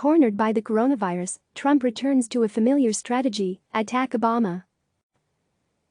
Cornered by the coronavirus, Trump returns to a familiar strategy: attack Obama.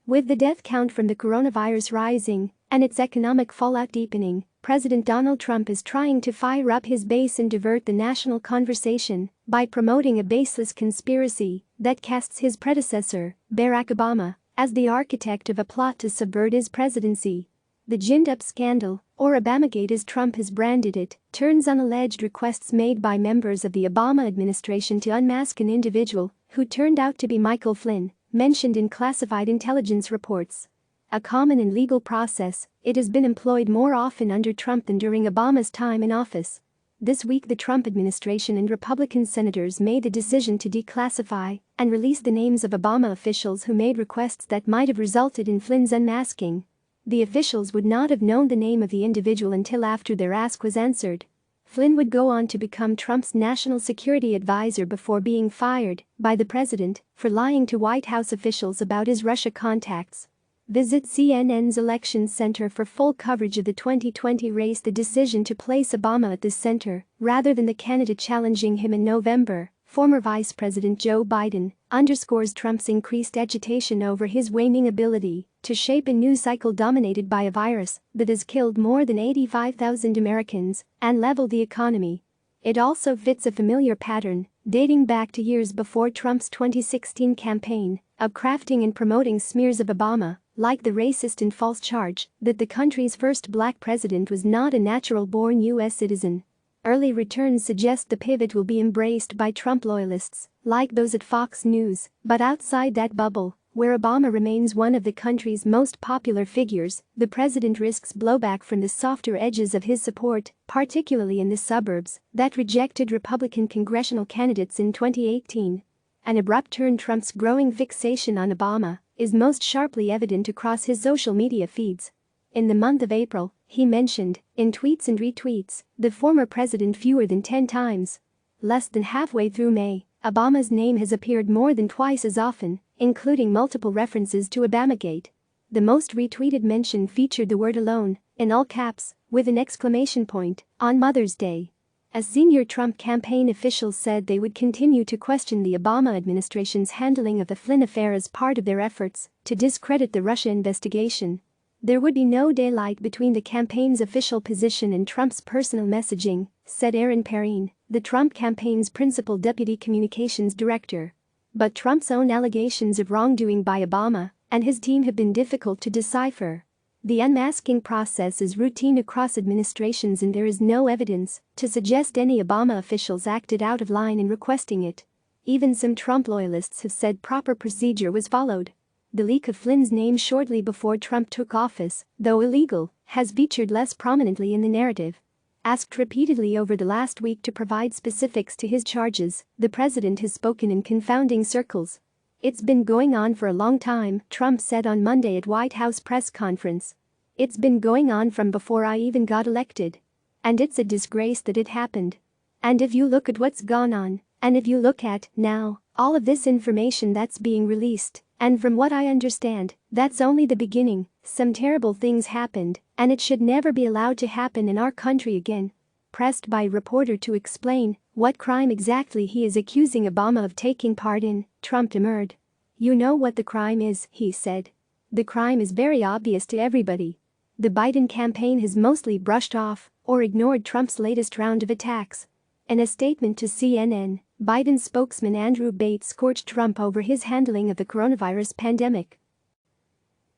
With the death count from the coronavirus rising and its economic fallout deepening, President Donald Trump is trying to fire up his base and divert the national conversation by promoting a baseless conspiracy that casts his predecessor, Barack Obama, as the architect of a plot to subvert his presidency. The ginned-up scandal, or Obamagate as Trump has branded it, turns on alleged requests made by members of the Obama administration to unmask an individual who turned out to be Michael Flynn, mentioned in classified intelligence reports. A common and legal process, it has been employed more often under Trump than during Obama's time in office. This week the Trump administration and Republican senators made the decision to declassify and release the names of Obama officials who made requests that might have resulted in Flynn's unmasking. The officials would not have known the name of the individual until after their ask was answered. Flynn would go on to become Trump's national security advisor before being fired by the president for lying to White House officials about his Russia contacts. Visit CNN's Elections Center for full coverage of the 2020 race. The decision to place Obama at the center, rather than the candidate challenging him in November, former Vice President Joe Biden, underscores Trump's increased agitation over his waning ability to shape a news cycle dominated by a virus that has killed more than 85,000 Americans and leveled the economy. It also fits a familiar pattern, dating back to years before Trump's 2016 campaign, of crafting and promoting smears of Obama, like the racist and false charge that the country's first black president was not a natural-born U.S. citizen. Early returns suggest the pivot will be embraced by Trump loyalists, like those at Fox News, but outside that bubble, where Obama remains one of the country's most popular figures, the president risks blowback from the softer edges of his support, particularly in the suburbs that rejected Republican congressional candidates in 2018. An abrupt turn. Trump's growing fixation on Obama is most sharply evident across his social media feeds. In the month of April, he mentioned, in tweets and retweets, the former president fewer than 10 times. Less than halfway through May, Obama's name has appeared more than twice as often, including multiple references to Obamagate. The most retweeted mention featured the word alone, in all caps, with an exclamation point, on Mother's Day. As senior Trump campaign officials said they would continue to question the Obama administration's handling of the Flynn affair as part of their efforts to discredit the Russia investigation. There would be no daylight between the campaign's official position and Trump's personal messaging, said Aaron Perrine, the Trump campaign's principal deputy communications director. But Trump's own allegations of wrongdoing by Obama and his team have been difficult to decipher. The unmasking process is routine across administrations and there is no evidence to suggest any Obama officials acted out of line in requesting it. Even some Trump loyalists have said proper procedure was followed. The leak of Flynn's name shortly before Trump took office, though illegal, has featured less prominently in the narrative. Asked repeatedly over the last week to provide specifics to his charges, the president has spoken in confounding circles. "It's been going on for a long time," Trump said on Monday at White House press conference. "It's been going on from before I even got elected. And it's a disgrace that it happened. And if you look at what's gone on, and if you look at, now, all of this information that's being released, and from what I understand, that's only the beginning. Some terrible things happened, and it should never be allowed to happen in our country again." Pressed by a reporter to explain what crime exactly he is accusing Obama of taking part in, Trump demurred. "You know what the crime is," he said. "The crime is very obvious to everybody." The Biden campaign has mostly brushed off or ignored Trump's latest round of attacks. In a statement to CNN, Biden spokesman Andrew Bates scorched Trump over his handling of the coronavirus pandemic.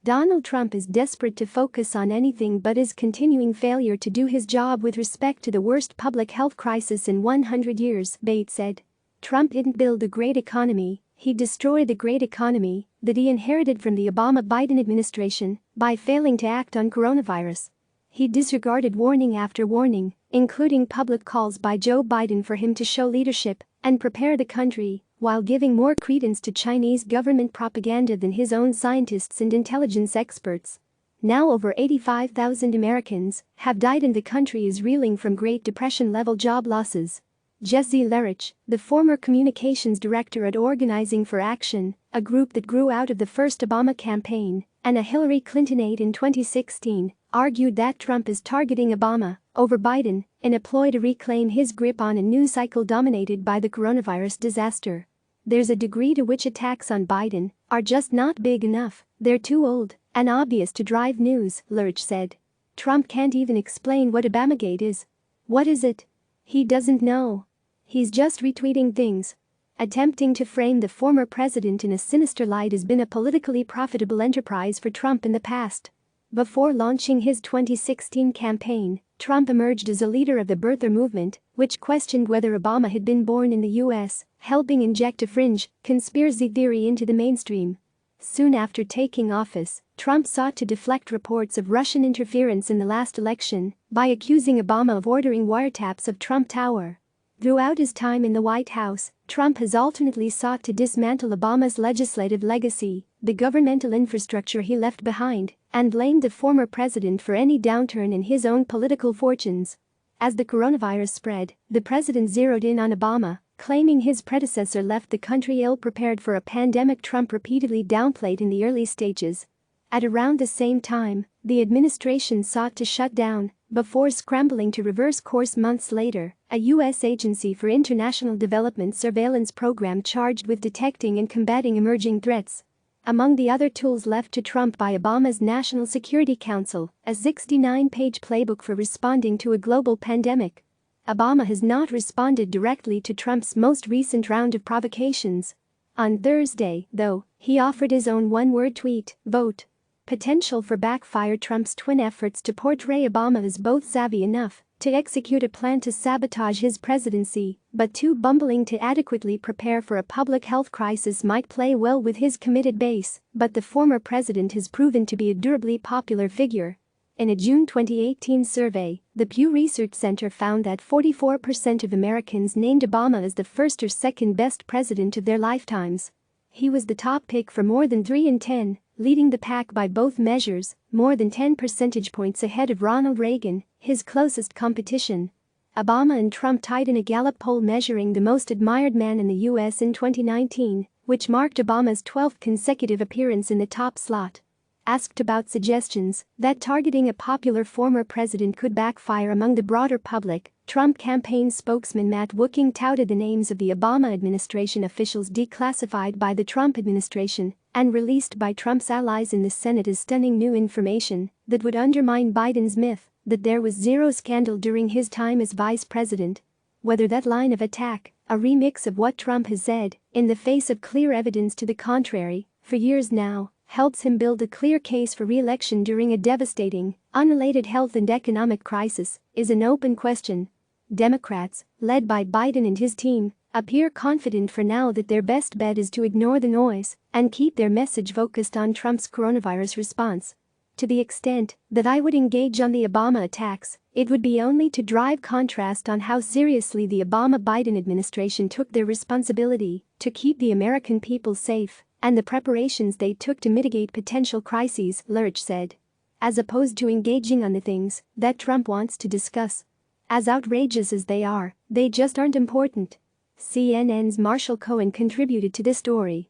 Donald Trump is desperate to focus on anything but his continuing failure to do his job with respect to the worst public health crisis in 100 years, Bates said. Trump didn't build a great economy, he destroyed the great economy that he inherited from the Obama-Biden administration by failing to act on coronavirus. He disregarded warning after warning, including public calls by Joe Biden for him to show leadership and prepare the country, while giving more credence to Chinese government propaganda than his own scientists and intelligence experts. Now over 85,000 Americans have died and the country is reeling from Great Depression-level job losses. Jesse Lerich, the former communications director at Organizing for Action, a group that grew out of the first Obama campaign and a Hillary Clinton aide in 2016, argued that Trump is targeting Obama over Biden in a ploy to reclaim his grip on a news cycle dominated by the coronavirus disaster. There's a degree to which attacks on Biden are just not big enough, they're too old and obvious to drive news, Lurch said. Trump can't even explain what Obamagate is. What is it? He doesn't know. He's just retweeting things. Attempting to frame the former president in a sinister light has been a politically profitable enterprise for Trump in the past. Before launching his 2016 campaign, Trump emerged as a leader of the birther movement, which questioned whether Obama had been born in the U.S., helping inject a fringe conspiracy theory into the mainstream. Soon after taking office, Trump sought to deflect reports of Russian interference in the last election by accusing Obama of ordering wiretaps of Trump Tower. Throughout his time in the White House, Trump has alternately sought to dismantle Obama's legislative legacy, the governmental infrastructure he left behind, and blamed the former president for any downturn in his own political fortunes. As the coronavirus spread, the president zeroed in on Obama, claiming his predecessor left the country ill-prepared for a pandemic Trump repeatedly downplayed in the early stages. At around the same time, the administration sought to shut down, before scrambling to reverse course months later, a U.S. Agency for International Development surveillance program charged with detecting and combating emerging threats. Among the other tools left to Trump by Obama's National Security Council, a 69-page playbook for responding to a global pandemic. Obama has not responded directly to Trump's most recent round of provocations. On Thursday, though, he offered his own one-word tweet, vote. Potential for backfire. Trump's twin efforts to portray Obama as both savvy enough to execute a plan to sabotage his presidency, but too bumbling to adequately prepare for a public health crisis might play well with his committed base, but the former president has proven to be a durably popular figure. In a June 2018 survey, the Pew Research Center found that 44% of Americans named Obama as the first or second best president of their lifetimes. He was the top pick for more than 3 in 10, leading the pack by both measures, more than 10 percentage points ahead of Ronald Reagan, his closest competition. Obama and Trump tied in a Gallup poll measuring the most admired man in the U.S. in 2019, which marked Obama's 12th consecutive appearance in the top slot. Asked about suggestions that targeting a popular former president could backfire among the broader public, Trump campaign spokesman Matt Wooking touted the names of the Obama administration officials declassified by the Trump administration and released by Trump's allies in the Senate as stunning new information that would undermine Biden's myth that there was zero scandal during his time as vice president. Whether that line of attack, a remix of what Trump has said, in the face of clear evidence to the contrary, for years now, helps him build a clear case for re-election during a devastating, unrelated health and economic crisis, is an open question. Democrats, led by Biden and his team, appear confident for now that their best bet is to ignore the noise and keep their message focused on Trump's coronavirus response. To the extent that I would engage on the Obama attacks, it would be only to drive contrast on how seriously the Obama-Biden administration took their responsibility to keep the American people safe and the preparations they took to mitigate potential crises, Lurch said. As opposed to engaging on the things that Trump wants to discuss. As outrageous as they are, they just aren't important. CNN's Marshall Cohen contributed to this story.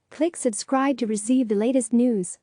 Click subscribe to receive the latest news.